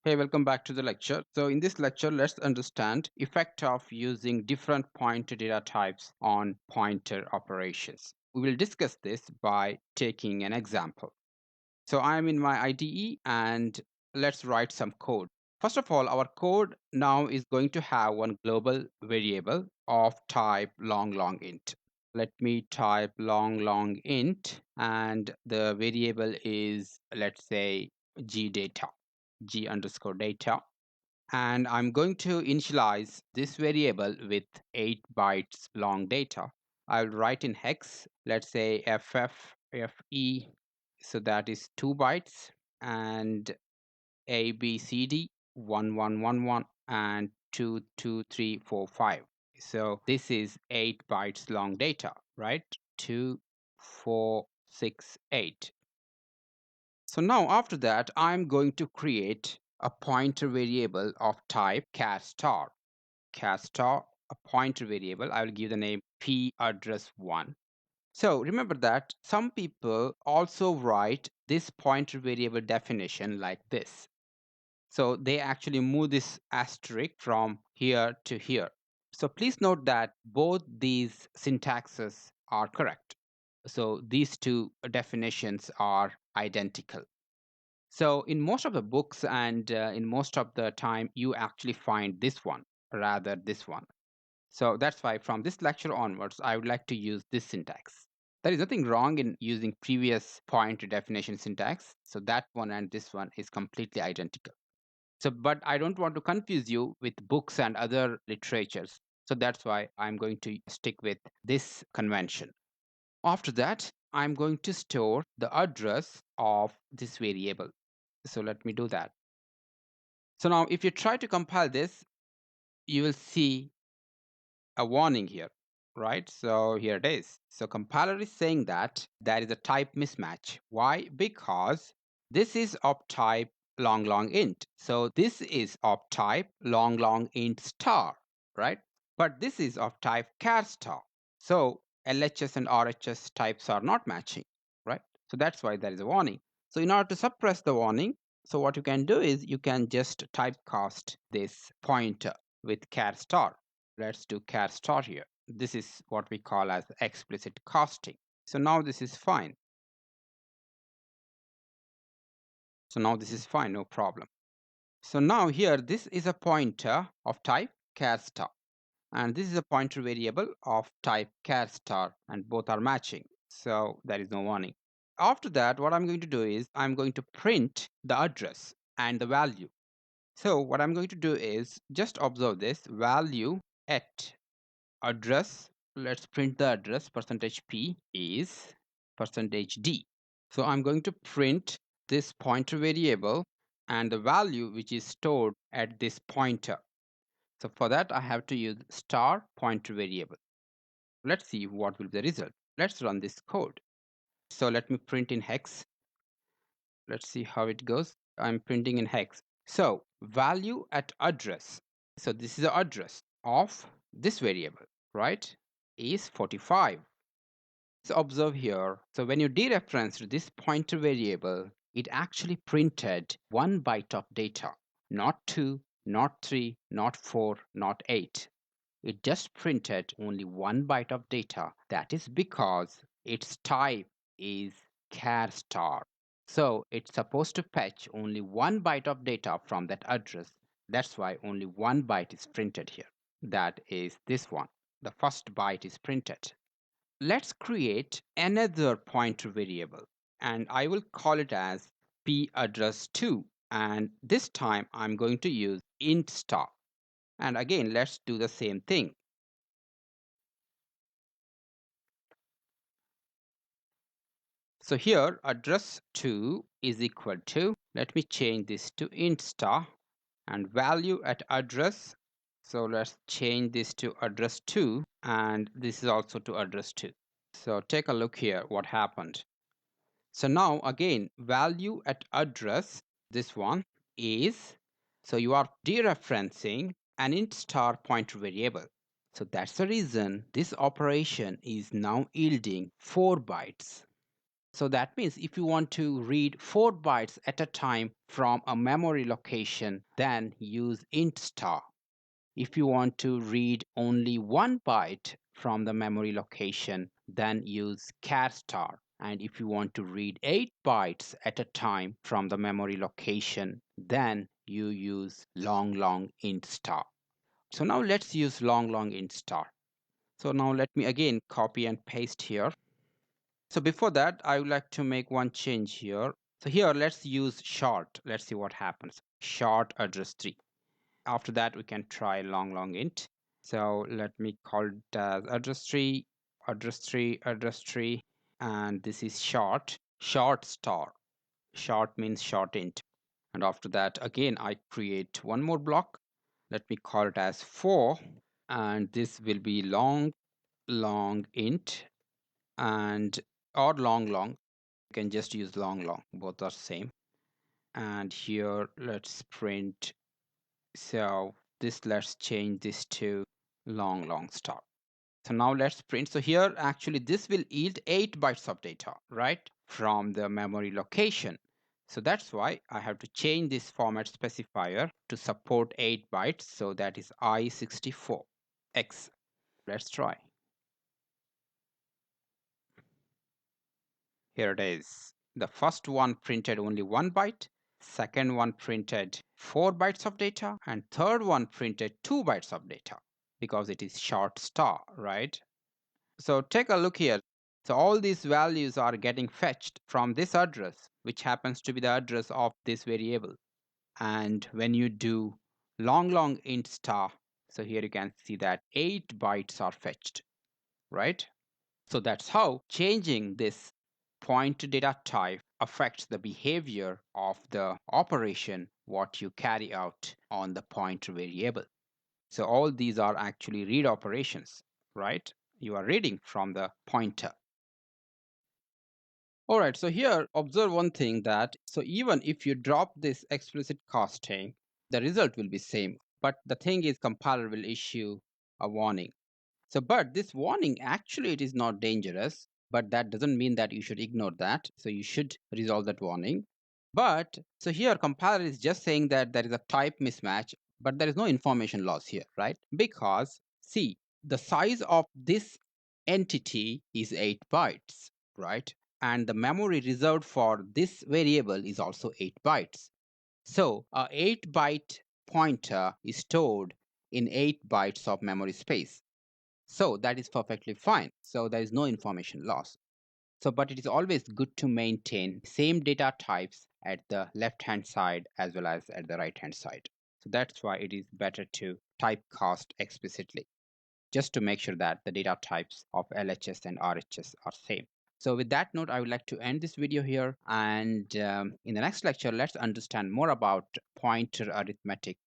Hey, welcome back to the lecture. So in this lecture, let's understand effect of using different pointer data types on pointer operations. We will discuss this by taking an example. So I'm in my IDE and let's write some code. First of all, our code now is going to have one global variable of type long int. Let me type long int and the variable is, let's say, gdata, g underscore data. And I'm going to initialize this variable with 8 bytes long data. I'll write in hex, let's say FFFE, so that is 2 bytes, and ABCD 1111 and 22345. So this is 8 bytes long data, right? 2, 4, 6, 8. So now after that, I'm going to create a pointer variable of type char star. Char star, a pointer variable. I will give the name p address 1. So remember that some people also write this pointer variable definition like this. So they actually move this asterisk from here to here. So please note that both these syntaxes are correct. So these two definitions are identical. So in most of the books and in most of the time, you actually find this one rather this one. So that's why from this lecture onwards, I would like to use this syntax. There is nothing wrong in using previous pointer definition syntax. So that one and this one is completely identical. So, but I don't want to confuse you with books and other literatures. So that's why I'm going to stick with this convention. After that, I'm going to store the address of this variable. So let me do that. So now if you try to compile this, you will see a warning here, right? So here it is. So compiler is saying that there is a type mismatch. Why? Because this is of type long int. So this is of type long int star, right? But this is of type char star. So LHS and RHS types are not matching, right? So that's why there is a warning. So in order to suppress the warning, so what you can do is you can just typecast this pointer with char star. Let's do char star here. This is what we call as explicit casting. So now this is fine. So now this is fine, no problem. So now here, this is a pointer of type char star. And this is a pointer variable of type char star, and both are matching. So there is no warning. After that, what I'm going to do is I'm going to print the address and the value. So what I'm going to do is just observe this value at address. Let's print the address. %p is %d. So I'm going to print this pointer variable and the value which is stored at this pointer. So for that, I have to use star pointer variable. Let's see what will be the result. Let's run this code. So let me print in hex. Let's see how it goes. I'm printing in hex. So value at address. So this is the address of this variable, right? Is 45. So observe here. So when you dereferenced this pointer variable, it actually printed 1 byte of data, not 2, not 3, not 4, not 8. It just printed only 1 byte of data. That is because its type is char star. So it's supposed to fetch only 1 byte of data from that address. That's why only 1 byte is printed here. That is this one. The first byte is printed. Let's create another pointer variable, and I will call it as p address 2, and this time I'm going to use int star. And again, let's do the same thing. So here address 2 is equal to, let me change this to int star, and value at address, so let's change this to address 2, and this is also to address 2. So take a look here what happened. So now again, value at address, this one is, so you are dereferencing an int star pointer variable. So that's the reason this operation is now yielding 4 bytes. So that means if you want to read 4 bytes at a time from a memory location, then use int star. If you want to read only 1 byte from the memory location, then use char star. And if you want to read 8 bytes at a time from the memory location, then you use long int star. So now let's use long int star. So now let me again copy and paste here. So before that, I would like to make one change here. So here, let's use short. Let's see what happens. Short address tree. After that, we can try long int. So let me call it as address tree, address tree, address tree, and this is short star. Short means short int. And after that, again, I create one more block. Let me call it as 4, and this will be long int, and or long. You can just use long, both are same. And here let's print, so this, let's change this to long star. So now let's print. So here actually this will yield 8 bytes of data, right, from the memory location. So that's why I have to change this format specifier to support 8 bytes. So that is I64X. Let's try. Here it is. The first one printed only 1 byte, second one printed 4 bytes of data, and third one printed 2 bytes of data because it is short star, right? So take a look here. So all these values are getting fetched from this address, which happens to be the address of this variable. And when you do long int star, so here you can see that 8 bytes are fetched, right? So that's how changing this pointer data type affects the behavior of the operation what you carry out on the pointer variable. So all these are actually read operations, right? You are reading from the pointer. All right, so here observe one thing, that so even if you drop this explicit casting, the result will be same. But the thing is, compiler will issue a warning. So, but this warning actually it is not dangerous, but that doesn't mean that you should ignore that. So you should resolve that warning. But so here compiler is just saying that there is a type mismatch, but there is no information loss here, right? Because see, the size of this entity is 8 bytes, right? And the memory reserved for this variable is also 8 bytes. So a 8 byte pointer is stored in 8 bytes of memory space. So that is perfectly fine. So there is no information loss. So, but it is always good to maintain same data types at the left hand side as well as at the right hand side. So that's why it is better to typecast explicitly, just to make sure that the data types of LHS and RHS are same. So with that note, I would like to end this video here. And in the next lecture, let's understand more about pointer arithmetic